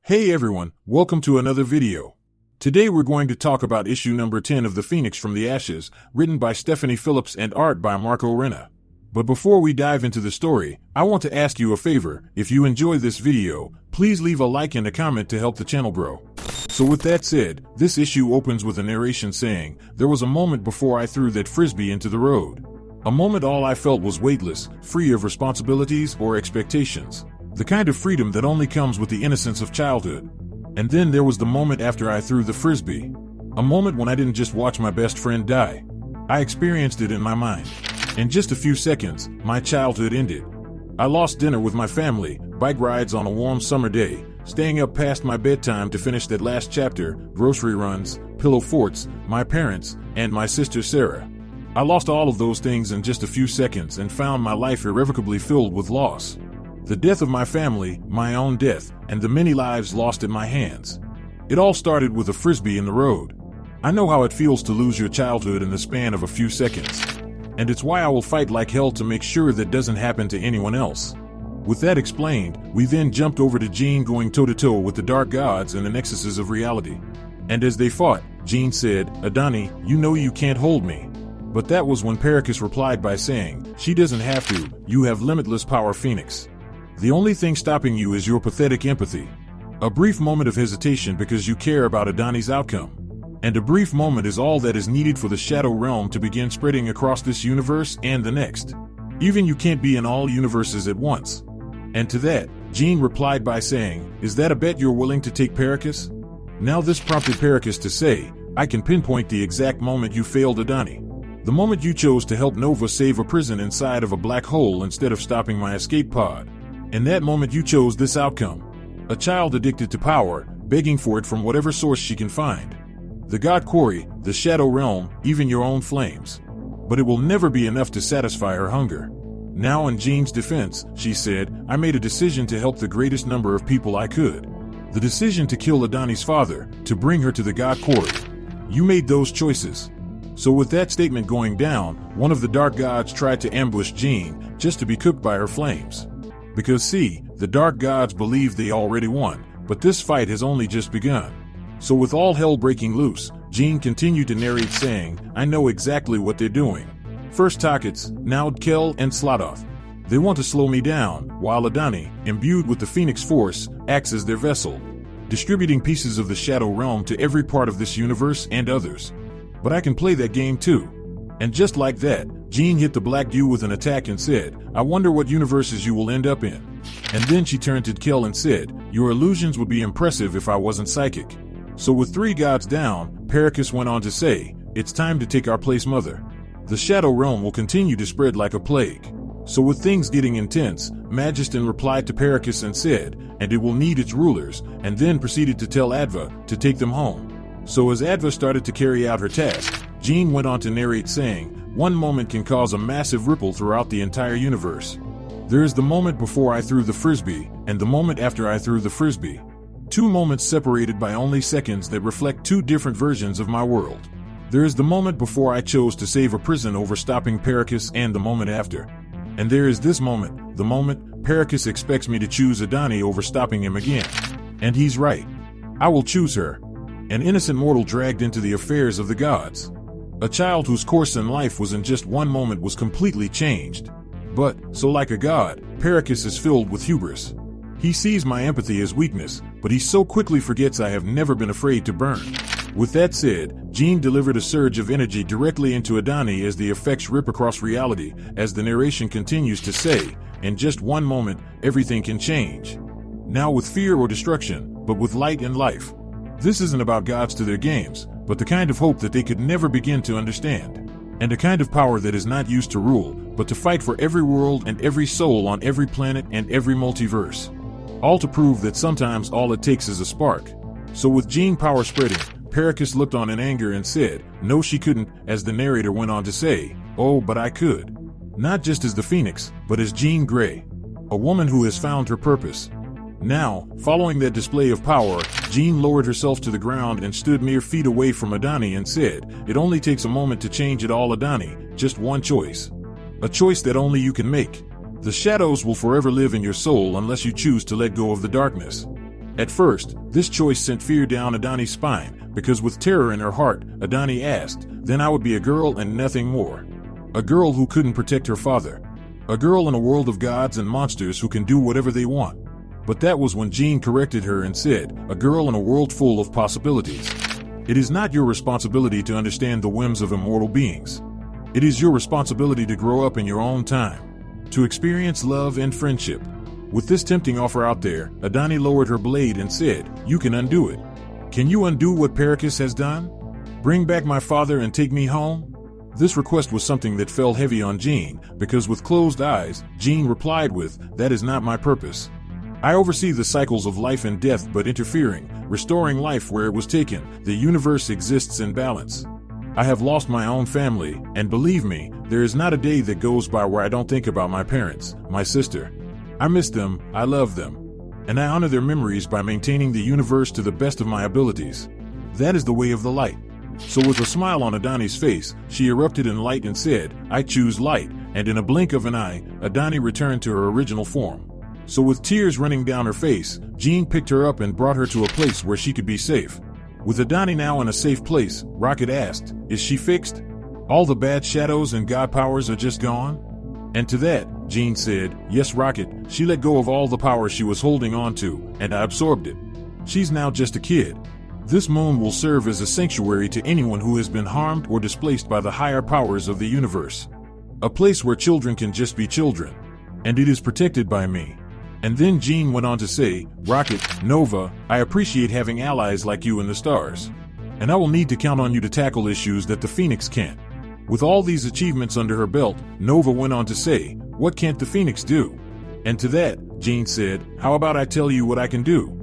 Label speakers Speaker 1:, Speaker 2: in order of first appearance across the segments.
Speaker 1: Hey everyone, welcome to another video. Today we're going to talk about issue number 10 of The Phoenix from the Ashes, written by Stephanie Phillips and art by Marco Renna. But before we dive into the story, I want to ask you a favor. If you enjoyed this video, please leave a like and a comment to help the channel grow. So with that said, this issue opens with a narration saying, "There was a moment before I threw that frisbee into the road. A moment all I felt was weightless, free of responsibilities or expectations. The kind of freedom that only comes with the innocence of childhood. And then there was the moment after I threw the frisbee. A moment when I didn't just watch my best friend die. I experienced it in my mind. In just a few seconds, my childhood ended. I lost dinner with my family, bike rides on a warm summer day, staying up past my bedtime to finish that last chapter, grocery runs, pillow forts, my parents, and my sister Sarah. I lost all of those things in just a few seconds and found my life irrevocably filled with loss. The death of my family, my own death, and the many lives lost at my hands. It all started with a frisbee in the road. I know how it feels to lose your childhood in the span of a few seconds. And it's why I will fight like hell to make sure that doesn't happen to anyone else." With that explained, we then jumped over to Jean going toe-to-toe with the dark gods and the nexuses of reality. And as they fought, Jean said, "Adani, you know you can't hold me." But that was when Pericus replied by saying, "She doesn't have to, you have limitless power, Phoenix. The only thing stopping you is your pathetic empathy. A brief moment of hesitation because you care about Adani's outcome. And a brief moment is all that is needed for the Shadow Realm to begin spreading across this universe and the next. Even you can't be in all universes at once." And to that, Jean replied by saying, "Is that a bet you're willing to take, Pericus?" Now this prompted Pericus to say, "I can pinpoint the exact moment you failed Adani. The moment you chose to help Nova save a prison inside of a black hole instead of stopping my escape pod. In that moment you chose this outcome. A child addicted to power, begging for it from whatever source she can find. The god quarry, the Shadow Realm, even your own flames. But it will never be enough to satisfy her hunger." Now in Jean's defense, she said, "I made a decision to help the greatest number of people I could. The decision to kill Adani's father, to bring her to the god quarry. You made those choices." So with that statement going down, one of the dark gods tried to ambush Jean, just to be cooked by her flames. Because see, the dark gods believe they already won, but this fight has only just begun. So with all hell breaking loose, Jean continued to narrate saying, "I know exactly what they're doing. First Takets, now Kel and Slototh. They want to slow me down, while Adani, imbued with the Phoenix Force, acts as their vessel, distributing pieces of the Shadow Realm to every part of this universe and others. But I can play that game too." And just like that, Jean hit the Black Dew with an attack and said, "I wonder what universes you will end up in." And then she turned to Kel and said, "Your illusions would be impressive if I wasn't psychic." So with three gods down, Pericus went on to say, "It's time to take our place, Mother. The Shadow Realm will continue to spread like a plague." So with things getting intense, Magistan replied to Pericus and said, "And it will need its rulers," and then proceeded to tell Adva to take them home. So as Adva started to carry out her task, Jean went on to narrate saying, "One moment can cause a massive ripple throughout the entire universe. There is the moment before I threw the frisbee, and the moment after I threw the frisbee. Two moments separated by only seconds that reflect two different versions of my world. There is the moment before I chose to save a prison over stopping Pericus and the moment after. And there is this moment, the moment Pericus expects me to choose Adani over stopping him again. And he's right. I will choose her. An innocent mortal dragged into the affairs of the gods. A child whose course in life was in just one moment was completely changed. But, so like a god, Pericus is filled with hubris. He sees my empathy as weakness, but he so quickly forgets I have never been afraid to burn." With that said, Jean delivered a surge of energy directly into Adani as the effects rip across reality, as the narration continues to say, "In just one moment, everything can change. Now with fear or destruction, but with light and life." This isn't about gods to their games, but the kind of hope that they could never begin to understand. And a kind of power that is not used to rule, but to fight for every world and every soul on every planet and every multiverse. All to prove that sometimes all it takes is a spark. So with Jean power spreading, Pericus looked on in anger and said, "No, she couldn't," as the narrator went on to say, "Oh, but I could. Not just as the Phoenix, but as Jean Grey. A woman who has found her purpose." Now, following that display of power, Jean lowered herself to the ground and stood mere feet away from Adani and said, "It only takes a moment to change it all, Adani, just one choice. A choice that only you can make. The shadows will forever live in your soul unless you choose to let go of the darkness." At first, this choice sent fear down Adani's spine, because with terror in her heart, Adani asked, then I would be a girl and nothing more. A girl who couldn't protect her father. A girl in a world of gods and monsters who can do whatever they want. But that was when Jean corrected her and said, a girl in a world full of possibilities. It is not your responsibility to understand the whims of immortal beings. It is your responsibility to grow up in your own time, to experience love and friendship. With this tempting offer out there, Adani lowered her blade and said, you can undo it. Can you undo what Pericus has done? Bring back my father and take me home? This request was something that fell heavy on Jean, because with closed eyes, Jean replied with, that is not my purpose. I oversee the cycles of life and death, but interfering, restoring life where it was taken, the universe exists in balance. I have lost my own family, and believe me, there is not a day that goes by where I don't think about my parents, my sister. I miss them, I love them, and I honor their memories by maintaining the universe to the best of my abilities. That is the way of the light. So with a smile on Adani's face, she erupted in light and said, I choose light, and in a blink of an eye, Adani returned to her original form. So with tears running down her face, Jean picked her up and brought her to a place where she could be safe. With Adani now in a safe place, Rocket asked, is she fixed? All the bad shadows and god powers are just gone? And to that, Jean said, yes Rocket, she let go of all the power she was holding on to, and I absorbed it. She's now just a kid. This moon will serve as a sanctuary to anyone who has been harmed or displaced by the higher powers of the universe. A place where children can just be children. And it is protected by me. And then Jean went on to say, Rocket, Nova, I appreciate having allies like you in the stars. And I will need to count on you to tackle issues that the Phoenix can't. With all these achievements under her belt, Nova went on to say, what can't the Phoenix do? And to that, Jean said, how about I tell you what I can do?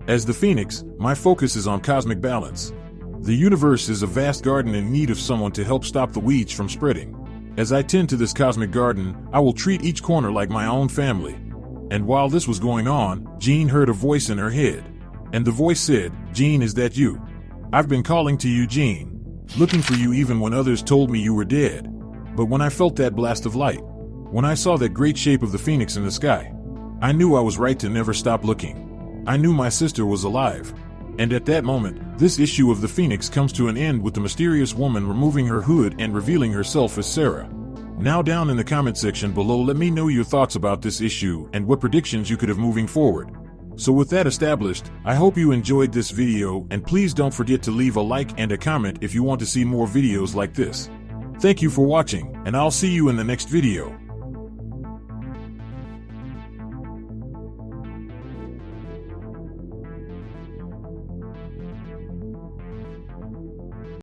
Speaker 1: As the Phoenix, my focus is on cosmic balance. The universe is a vast garden in need of someone to help stop the weeds from spreading. As I tend to this cosmic garden, I will treat each corner like my own family. And while this was going on, Jean heard a voice in her head. And the voice said, Jean, is that you? I've been calling to you, Jean. Looking for you even when others told me you were dead. But when I felt that blast of light, when I saw that great shape of the Phoenix in the sky, I knew I was right to never stop looking. I knew my sister was alive. And at that moment, this issue of the Phoenix comes to an end with the mysterious woman removing her hood and revealing herself as Sarah. Now down in the comment section below, let me know your thoughts about this issue and what predictions you could have moving forward. So with that established, I hope you enjoyed this video, and please don't forget to leave a like and a comment if you want to see more videos like this. Thank you for watching, and I'll see you in the next video.